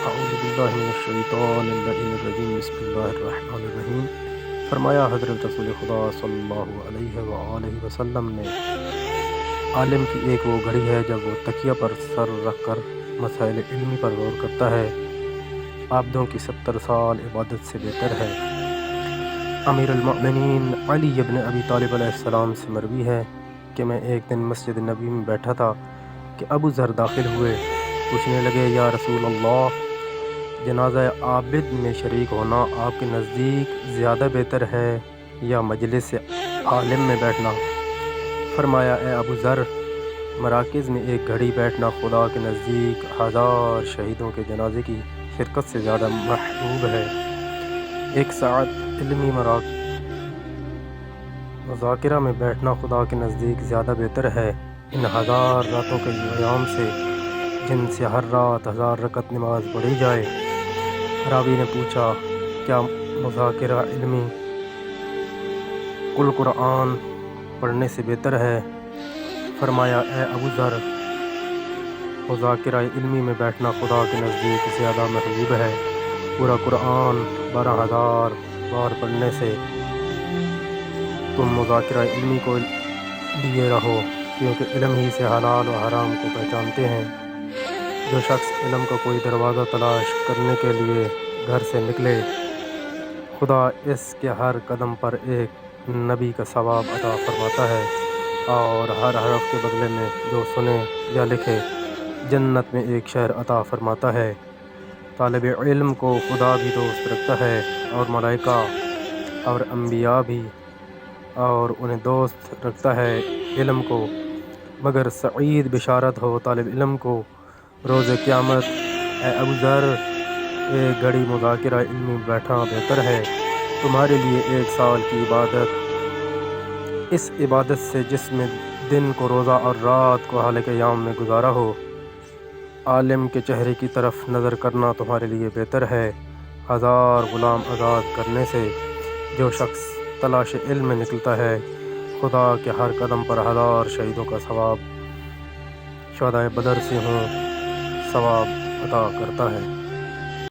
اعوذ باللہ من الشیطان اللعین الرجیم بسم اللہ الرحمن الرحیم۔ فرمایا حضرت رسول خدا صلی اللہ علیہ وآلہ وسلم نے، عالم کی ایک وہ گھڑی ہے جب وہ تکیہ پر سر رکھ کر مسائل علمی پر غور کرتا ہے، عابدوں کی 70 سال عبادت سے بہتر ہے۔ امیر المؤمنین علی ابن ابی طالب علیہ السلام سے مروی ہے کہ میں ایک دن مسجد نبی میں بیٹھا تھا کہ ابو ذر داخل ہوئے، پوچھنے لگے، یا رسول اللہ، جنازہ عابد میں شریک ہونا آپ کے نزدیک زیادہ بہتر ہے یا مجلس عالم میں بیٹھنا؟ فرمایا، اے ابو ذر، مراکز میں ایک گھڑی بیٹھنا خدا کے نزدیک 1000 شہیدوں کے جنازے کی شرکت سے زیادہ محبوب ہے۔ ایک ساعت علمی مذاکرہ میں بیٹھنا خدا کے نزدیک زیادہ بہتر ہے ان 1000 راتوں کے قیام سے جن سے ہر رات 1000 رکعت نماز پڑھی جائے۔ راوی نے پوچھا، کیا مذاکرہ علمی کل قرآن پڑھنے سے بہتر ہے؟ فرمایا، اے ابو ذر، مذاکرہ علمی میں بیٹھنا خدا کے نزدیک زیادہ محبوب ہے۔ پورا قرآن 12000 بار پڑھنے سے تم مذاکرہ علمی کو لیے رہو، کیونکہ علم ہی سے حلال و حرام کو پہچانتے ہیں۔ جو شخص علم کا کوئی دروازہ تلاش کرنے کے لیے گھر سے نکلے، خدا اس کے ہر قدم پر ایک نبی کا ثواب عطا فرماتا ہے، اور ہر حرف کے بدلے میں جو سنے یا لکھے جنت میں ایک شہر عطا فرماتا ہے۔ طالب علم کو خدا بھی دوست رکھتا ہے، اور ملائکہ اور انبیاء بھی، اور انہیں دوست رکھتا ہے علم کو، مگر سعید بشارت ہو طالب علم کو روز قیامت۔ اے ابو ذر، ایک گھڑی مذاکرہ علمی بیٹھنا بہتر ہے تمہارے لیے 1 سال کی عبادت، اس عبادت سے جس میں دن کو روزہ اور رات کو حال قیام میں گزارا ہو۔ عالم کے چہرے کی طرف نظر کرنا تمہارے لیے بہتر ہے 1000 غلام آزاد کرنے سے۔ جو شخص تلاش علم میں نکلتا ہے، خدا کے ہر قدم پر 1000 شہیدوں کا ثواب شہدائے بدر سے ہوں ثواب عطا کرتا ہے۔